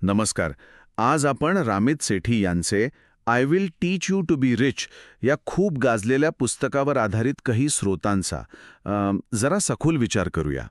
नमस्कार. आज आपण रामित सेठी यांचे I will teach you to be rich या खूप गाजलेल्या पुस्तकावर आधारित काही स्रोतांचा जरा सखोल विचार करूया.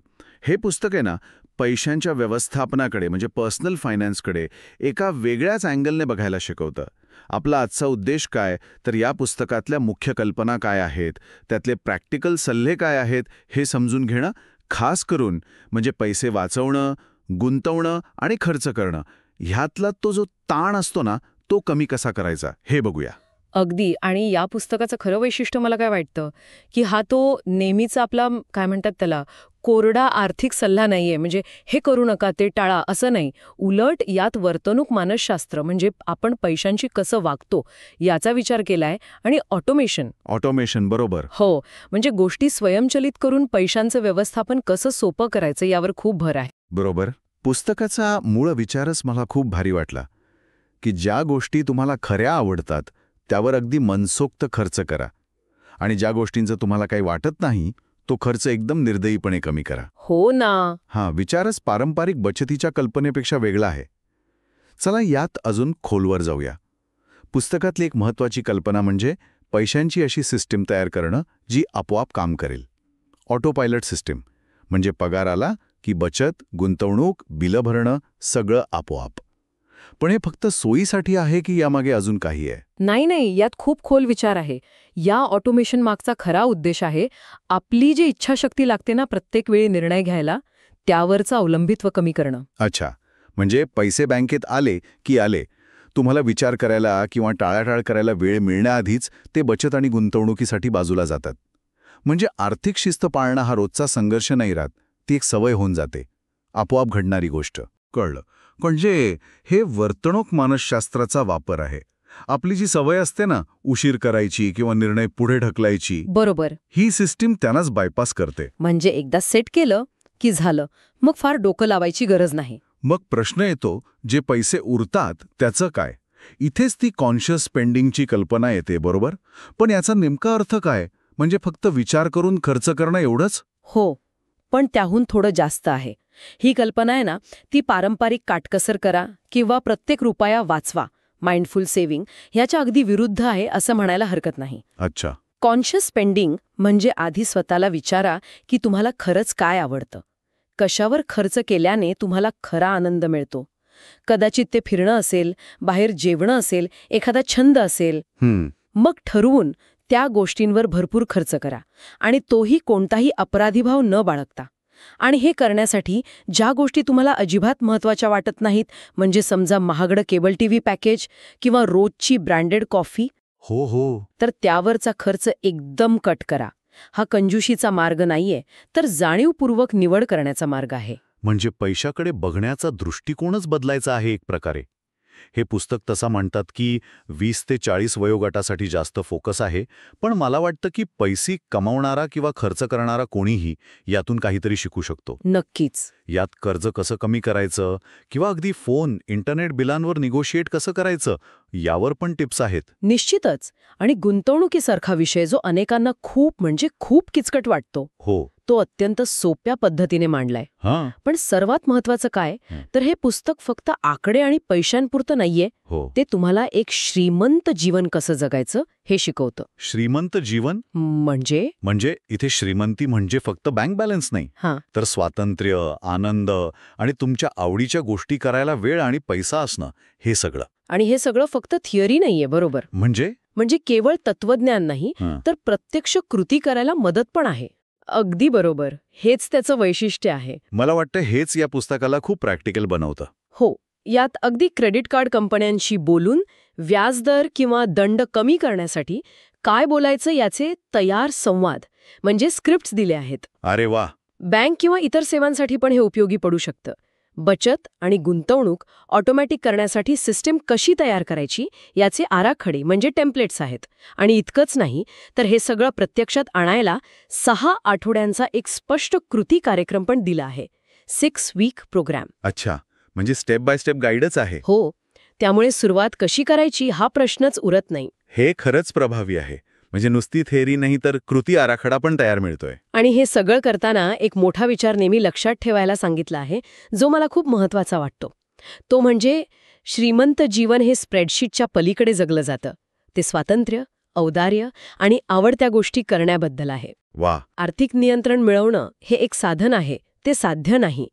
हे पुस्तक आहे ना, पैशांच्या व्यवस्थापनाकडे म्हणजे पर्सनल फायनान्सकडे एका वेगळ्याच अँगलने बघायला शिकवतं. आपला आजचा उद्देश काय, तर या पुस्तकातल्या मुख्य कल्पना काय आहेत, त्यातले प्रॅक्टिकल सल्ले काय आहेत हे समजून घेणं, खास करून म्हणजे पैसे वाचवणं, गुंतवणं आणि खर्च करणं ह्यातला तो जो ताण असतो ना, तो कमी कसा करायचा हे बघूया. अगदी. आणि या पुस्तकाचं खरं वैशिष्ट्य मला काय वाटतं, की हा तो नेहमीचा आपला काय म्हणतात त्याला कोरडा आर्थिक सल्ला नाहीये. म्हणजे हे करू नका, ते टाळा असं नाही. उलट यात वर्तणूक मानसशास्त्र म्हणजे आपण पैशांशी कसं वागतो याचा विचार केलाय. आणि ऑटोमेशन बरोबर. हो, म्हणजे गोष्टी स्वयंचलित करून पैशांचं व्यवस्थापन कसं सोपं करायचं यावर खूप भर आहे. बरोबर. पुस्तकाचा मूळ विचारच मला खूप भारी वाटला, की ज्या गोष्टी तुम्हाला खऱ्या आवडतात त्यावर अगदी मनसोक्त खर्च करा आणि ज्या गोष्टींचं तुम्हाला काही वाटत नाही तो खर्च एकदम निर्दयीपणे कमी करा. हो ना. विचारच पारंपरिक बचतीच्या कल्पनेपेक्षा वेगळा आहे. चला यात अजून खोलवर जाऊया. पुस्तकातली एक महत्त्वाची कल्पना म्हणजे पैशांची अशी सिस्टीम तयार करणं जी आपोआप काम करेल. ऑटो पायलट सिस्टीम म्हणजे पगार आला की बचत, गुंतवणूक, बिलं भरणं सगळं आपोआप. पण हे फक्त सोयीसाठी आहे की यामागे अजून काही आहे? नाही, यात खूप खोल विचार आहे. या ऑटोमेशन मागचा खरा उद्देश आहे आपली जी इच्छाशक्ती लागते ना प्रत्येक वेळी निर्णय घ्यायला, त्यावरचं अवलंबित्व कमी करणं. अच्छा, म्हणजे पैसे बँकेत आले की आले, तुम्हाला विचार करायला किंवा टाळाटाळ करायला वेळ मिळण्याआधीच ते बचत आणि गुंतवणुकीसाठी बाजूला जातात. म्हणजे आर्थिक शिस्त पाळणं हा रोजचा संघर्ष नाही राहत, ती एक सवय होऊन जाते, आपोआप घडणारी गोष्ट. कळलं. म्हणजे हे वर्तणूक मानसशास्त्राचा वापर आहे. आपली जी सवय असते ना उशीर करायची किंवा निर्णय पुढे ढकलायची, बरोबर, ही सिस्टीम त्यांनाच बायपास करते. म्हणजे एकदा सेट केलं की झालं, मग फार डोकं लावायची गरज नाही. मग प्रश्न येतो, जे पैसे उरतात त्याचं काय? इथेच ती कॉन्शियस स्पेंडिंगची कल्पना येते, बरोबर? पण याचा नेमका अर्थ काय? म्हणजे फक्त विचार करून खर्च करणं एवढंच? हो, पण त्याहून थोडं जास्त आहे. ही कल्पना आहे ना, ती पारंपरिक काटकसर करा किंवा प्रत्येक रुपया वाचवा, माइंडफुल सेव्हिंग ह्याच्या अगदी विरुद्ध आहे असं म्हणायला हरकत नाही. अच्छा. कॉन्शियस स्पेंडिंग म्हणजे आधी स्वतःला विचारा की तुम्हाला खरंच काय आवडतं, कशावर खर्च केल्याने तुम्हाला खरा आनंद मिळतो. कदाचित ते फिरणं असेल, बाहेर जेवणं असेल, एखादा छंद असेल. मग ठरवून त्या गोष्टींवर भरपूर खर्च करा आणि तोही कोणताही अपराधीभाव न बाळगता. आणि हे करण्यासाठी ज्या गोष्टी तुम्हाला अजिबात महत्त्वाच्या वाटत नाहीत, म्हणजे समजा महागडं केबल टीव्ही पॅकेज किंवा रोजची ब्रँडेड कॉफी, तर त्यावरचा खर्च एकदम कट करा. हा कंजूशीचा मार्ग नाहीये, तर जाणीवपूर्वक निवड करण्याचा मार्ग आहे. म्हणजे पैशाकडे बघण्याचा दृष्टिकोनच बदलायचा आहे एक प्रकारे. हे पुस्तक तसा म्हणतात की 20 ते 40 वयोगटासाठी जास्त फोकस आहे, पण मला वाटतं की पैसे कमावणारा किंवा खर्च करणारा कोणीही यातून काहीतरी शिकू शकतो. नक्कीच. यात कर्ज कसं कमी करायचं किंवा अगदी फोन, इंटरनेट बिलांवर निगोशिएट कसं करायचं यावर पण टिप्स आहेत. निश्चितच. आणि गुंतवणुकीसारखा विषय जो अनेकांना खूप म्हणजे खूप किचकट वाटतो, तो अत्यंत सोप्या पद्धतीने मांडलाय. पण सर्वात महत्वाचं काय, तर हे पुस्तक फक्त आकडे आणि पैशांपुरतं नाहीये, ते तुम्हाला एक श्रीमंत जीवन कसं जगायचं हे शिकवतं. श्रीमंत जीवन म्हणजे इथे श्रीमंती म्हणजे फक्त बँक बॅलन्स नाही, तर स्वातंत्र्य, आनंद आणि तुमच्या आवडीच्या गोष्टी करायला वेळ आणि पैसा असणं, हे सगळं. आणि हे सगळं फक्त थिअरी नाहीये, बरोबर? म्हणजे केवळ तत्वज्ञान नाही, तर प्रत्यक्ष कृती करायला मदत पण आहे. अगदी बरोबर. हेच त्याचं वैशिष्ट्य आहे. मला वाटतं हेच या पुस्तकाला खूप प्रॅक्टिकल बनवतं. हो, यात अगदी क्रेडिट कार्ड कंपन्यांशी बोलून व्याजदर किंवा दंड कमी करण्यासाठी काय बोलायचं याचे तयार संवाद म्हणजे स्क्रिप्ट्स दिले आहेत. अरे वा. बँक किंवा इतर सेवांसाठी पण हे उपयोगी पडू शकतं. बचत आणि गुंतवणूक ऑटोमॅटिक करण्यासाठी सिस्टीम कशी तयार करायची याचे आराखडे म्हणजे टेम्पलेट्स आहेत. आणि इतकंच नाही, तर हे सगळं प्रत्यक्षात आणायला 6 आठवड्यांचा एक स्पष्ट कृती कार्यक्रम पण दिला आहे. 6 वीक प्रोग्राम. अच्छा, म्हणजे स्टेप बाय स्टेप गाईडच आहे. हो, त्यामुळे सुरुवात कशी करायची हा प्रश्नच उरत नाही. हे खरंच प्रभावी आहे. म्हणजे नुसती थेअरी नाही, तर कृती आराखडा पण तयार मिळतोय. आणि हे सगळं करताना एक मोठा विचार नेहमी लक्षात ठेवायला सांगितला आहे, जो मला खूप महत्वाचा वाटतो. तो म्हणजे श्रीमंत जीवन हे स्प्रेडशीटच्या पलीकडे जगलं जातं. ते स्वातंत्र्य, औदार्य आणि आवडत्या गोष्टी करण्याबद्दल आहे. वा. आर्थिक नियंत्रण मिळवणं हे एक साधन आहे, ते साध्य नाही.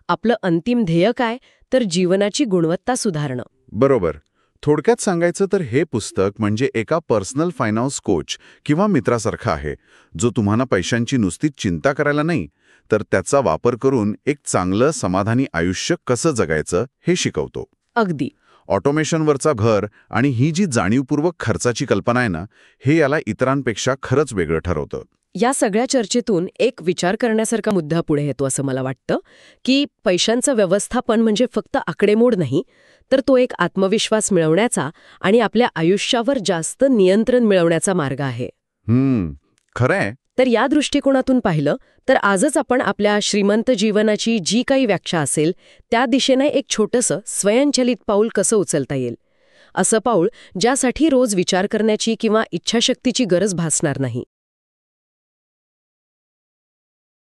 आपलं अंतिम ध्येय काय, तर जीवनाची गुणवत्ता सुधारणं. बरोबर. थोडक्यात सांगायचं तर हे पुस्तक म्हणजे एका पर्सनल फायनान्स कोच किंवा मित्रासारखं आहे, जो तुम्हाला पैशांची नुसतीच चिंता करायला नाही, तर त्याचा वापर करून एक चांगलं समाधानी आयुष्य कसं जगायचं हे शिकवतो. अगदी. ऑटोमेशनवरचा भर आणि ही जी जाणीवपूर्वक खर्चाची कल्पना आहे ना, हे याला इतरांपेक्षा खरंच वेगळं ठरवतं. या सगळ्या चर्चेतून एक विचार करण्यासारखा मुद्दा पुढे येतो असं मला वाटतं, की पैशांचं व्यवस्थापन म्हणजे फक्त आकडेमोड नाही, तर तो एक आत्मविश्वास मिळवण्याचा आणि आपल्या आयुष्यावर जास्त नियंत्रण मिळवण्याचा मार्ग आहे. खरंय. तर या दृष्टिकोनातून पाहिलं तर आजच आपण आपल्या श्रीमंत जीवनाची जी काही व्याख्या असेल त्या दिशेने एक छोटंसं स्वयंचलित पाऊल कसं उचलता येईल, असं पाऊल ज्यासाठी रोज विचार करण्याची किंवा इच्छाशक्तीची गरज भासणार नाही.